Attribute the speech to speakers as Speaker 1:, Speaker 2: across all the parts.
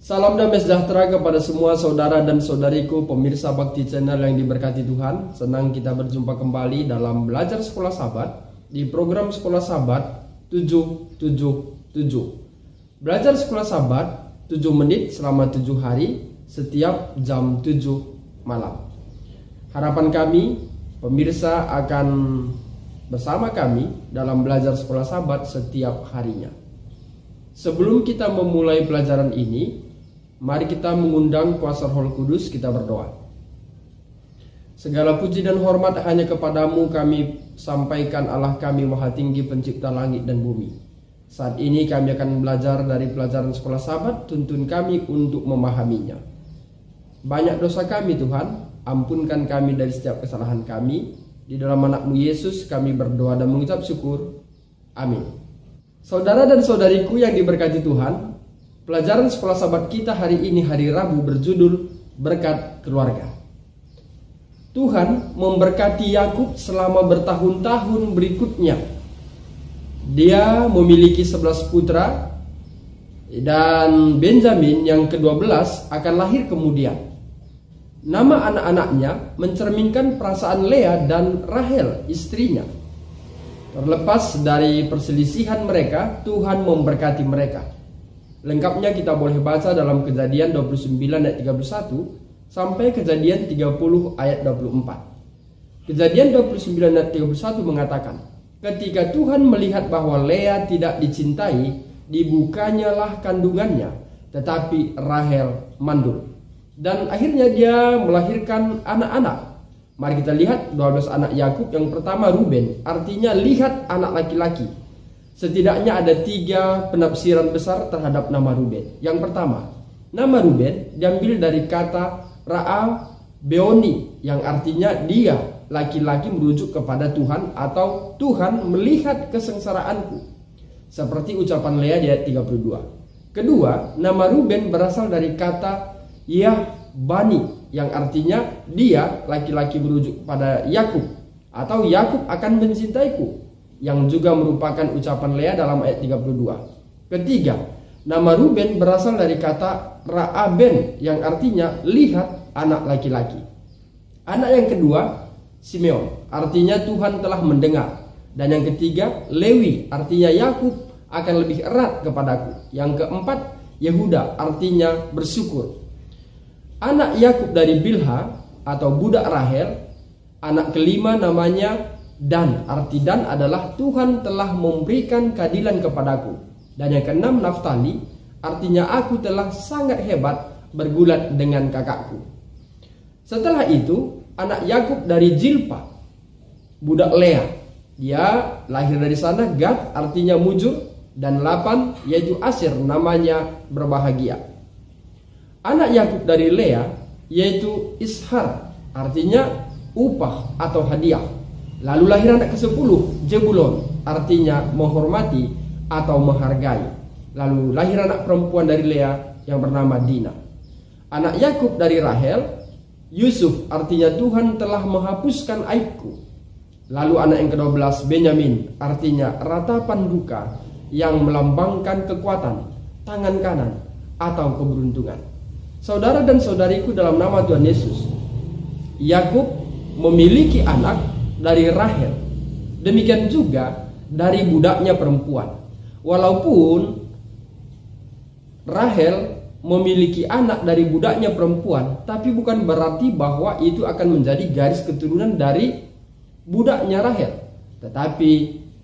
Speaker 1: Salam damai sejahtera kepada semua saudara dan saudariku pemirsa Bakti Channel yang diberkati Tuhan. Senang kita berjumpa kembali dalam Belajar Sekolah Sabat di program Sekolah Sabat 777. Belajar Sekolah Sabat 7 menit selama 7 hari setiap jam 7 malam. Harapan kami pemirsa akan bersama kami dalam Belajar Sekolah Sabat setiap harinya. Sebelum kita memulai pelajaran ini, mari kita mengundang kuasa Roh Kudus, kita berdoa. Segala puji dan hormat hanya kepadamu kami sampaikan, Allah kami Maha Tinggi, pencipta langit dan bumi. Saat ini kami akan belajar dari pelajaran Sekolah Sabat, tuntun kami untuk memahaminya. Banyak dosa kami Tuhan, ampunkan kami dari setiap kesalahan kami. Di dalam anakmu Yesus kami berdoa dan mengucap syukur. Amin. Saudara dan saudariku yang diberkati Tuhan, pelajaran Sekolah Sabat kita hari ini, hari Rabu, berjudul Berkat Keluarga. Tuhan memberkati Yakub selama bertahun-tahun berikutnya. Dia memiliki 11 putra, dan Benjamin yang ke-12 akan lahir kemudian. Nama anak-anaknya mencerminkan perasaan Lea dan Rahel istrinya. Terlepas dari perselisihan mereka, Tuhan memberkati mereka. Lengkapnya kita boleh baca dalam Kejadian 29 ayat 31 sampai Kejadian 30 ayat 24. Kejadian 29 ayat 31 mengatakan, ketika Tuhan melihat bahwa Lea tidak dicintai, dibukanyalah kandungannya, tetapi Rahel mandul. Dan akhirnya dia melahirkan anak-anak. Mari kita lihat 12 anak Yakub. Yang pertama Ruben, artinya lihat anak laki-laki. Setidaknya ada 3 penafsiran besar terhadap nama Ruben. Yang pertama, nama Ruben diambil dari kata Ra'a Beoni, yang artinya dia laki-laki merujuk kepada Tuhan atau Tuhan melihat kesengsaraanku. Seperti ucapan Lea di ayat 32. Kedua, nama Ruben berasal dari kata Yahbani, yang artinya dia laki-laki merujuk pada Yakub atau Yakub akan mencintaiku, yang juga merupakan ucapan Lea dalam ayat 32. Ketiga, nama Ruben berasal dari kata Ra'aben, yang artinya lihat anak laki-laki. Anak yang kedua Simeon, artinya Tuhan telah mendengar. Dan yang ketiga Lewi, artinya Yakub akan lebih erat kepadaku. Yang keempat Yehuda, artinya bersyukur. Anak Yakub dari Bilha atau budak Rahel. Anak kelima namanya Dan, arti Dan adalah Tuhan telah memberikan keadilan kepadaku. Dan yang keenam Naftali, artinya aku telah sangat hebat bergulat dengan kakakku. Setelah itu anak Yakub dari Jilpa, budak Lea. Dia lahir dari sana. Gad artinya mujur, dan Lapan yaitu Asir, namanya berbahagia. Anak Yakub dari Lea yaitu Ishar, artinya upah atau hadiah. Lalu lahir anak ke-10 Jebulon, artinya menghormati atau menghargai. Lalu lahir anak perempuan dari Lea yang bernama Dina. Anak Yakub dari Rahel Yusuf, artinya Tuhan telah menghapuskan aibku. Lalu anak yang ke-12 Benyamin, artinya ratapan duka yang melambangkan kekuatan tangan kanan atau keberuntungan. Saudara dan saudariku dalam nama Tuhan Yesus, Yakub memiliki anak dari Rahel. Demikian juga dari budaknya perempuan. Walaupun Rahel memiliki anak dari budaknya perempuan, tapi bukan berarti bahwa itu akan menjadi garis keturunan dari budaknya Rahel, tetapi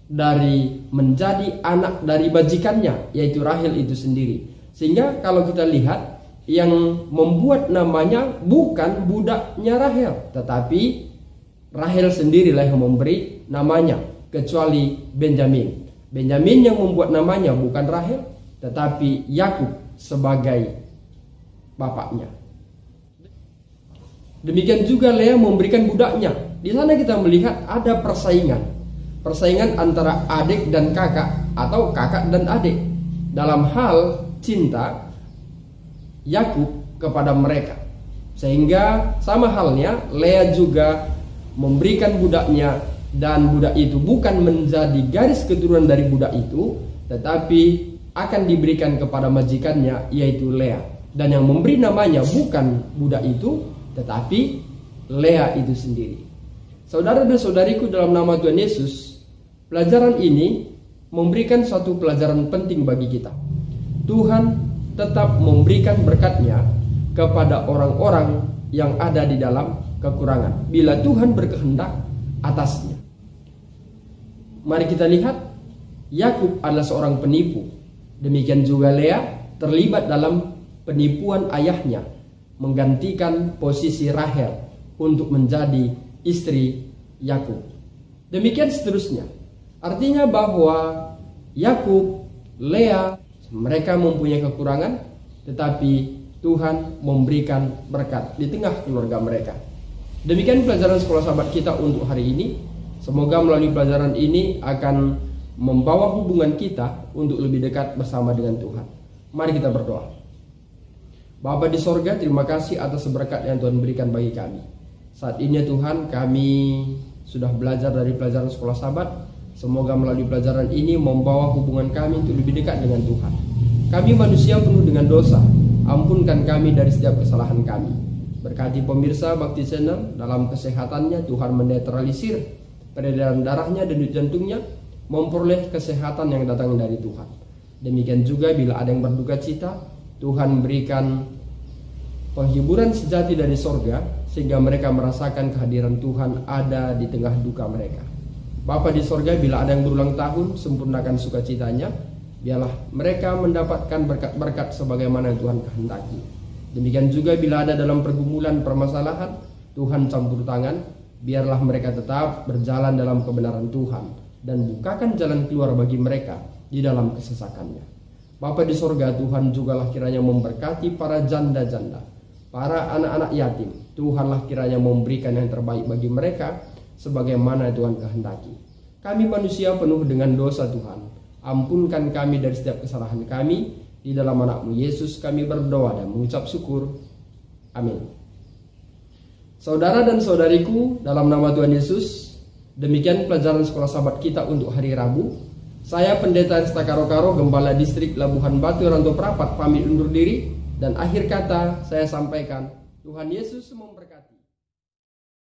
Speaker 1: dari menjadi anak dari bajikannya, yaitu Rahel itu sendiri. Sehingga kalau kita lihat, yang membuat namanya bukan budaknya Rahel, tetapi Rahel sendirilah yang memberi namanya, kecuali Benjamin. Benjamin yang membuat namanya bukan Rahel, tetapi Yakub sebagai bapaknya. Demikian juga Lea memberikan budaknya. Di sana kita melihat ada persaingan antara adik dan kakak atau kakak dan adik dalam hal cinta Yakub kepada mereka. Sehingga sama halnya Lea juga memberikan budaknya, dan budak itu bukan menjadi garis keturunan dari budak itu, tetapi akan diberikan kepada majikannya, yaitu Lea. Dan yang memberi namanya bukan budak itu, tetapi Lea itu sendiri. Saudara dan saudariku dalam nama Tuhan Yesus, pelajaran ini memberikan suatu pelajaran penting bagi kita. Tuhan tetap memberikan berkat-Nya kepada orang-orang yang ada di dalam kekurangan, bila Tuhan berkehendak atasnya. Mari kita lihat, Yakub adalah seorang penipu. Demikian juga Lea terlibat dalam penipuan ayahnya, menggantikan posisi Rahel untuk menjadi istri Yakub. Demikian seterusnya. Artinya bahwa Yakub, Lea, mereka mempunyai kekurangan, tetapi Tuhan memberikan berkat di tengah keluarga mereka. Demikian pelajaran sekolah sahabat kita untuk hari ini. Semoga melalui pelajaran ini akan membawa hubungan kita untuk lebih dekat bersama dengan Tuhan. Mari kita berdoa. Bapa di sorga, terima kasih atas berkat yang Tuhan berikan bagi kami. Saat ini Tuhan, kami sudah belajar dari pelajaran sekolah sahabat. Semoga melalui pelajaran ini membawa hubungan kami untuk lebih dekat dengan Tuhan. Kami manusia penuh dengan dosa. Ampunkan kami dari setiap kesalahan kami. Berkati pemirsa Bakti Channel dalam kesehatannya, Tuhan menetralisir peredaran darahnya dan jantungnya, memperoleh kesehatan yang datang dari Tuhan. Demikian juga bila ada yang berduka cita, Tuhan berikan penghiburan sejati dari sorga, sehingga mereka merasakan kehadiran Tuhan ada di tengah duka mereka. Bapa di sorga, bila ada yang berulang tahun, sempurnakan sukacitanya. Biarlah mereka mendapatkan berkat-berkat sebagaimana yang Tuhan kehendaki. Demikian juga bila ada dalam pergumulan permasalahan, Tuhan campur tangan. Biarlah mereka tetap berjalan dalam kebenaran Tuhan, dan bukakan jalan keluar bagi mereka di dalam kesesakannya. Bapa di sorga, Tuhan jugalah kiranya memberkati para janda-janda, para anak-anak yatim. Tuhanlah kiranya memberikan yang terbaik bagi mereka sebagaimana Tuhan kehendaki. Kami manusia penuh dengan dosa Tuhan. Ampunkan kami dari setiap kesalahan kami. Di dalam anak-Mu Yesus kami berdoa dan mengucap syukur. Amin. Saudara dan saudariku, dalam nama Tuhan Yesus, demikian pelajaran sekolah sahabat kita untuk hari Rabu. Saya Pendeta Rista Karo-Karo, Gembala Distrik Labuhan Batu Ranto Prapat, pamit undur diri. Dan akhir kata saya sampaikan, Tuhan Yesus memberkati.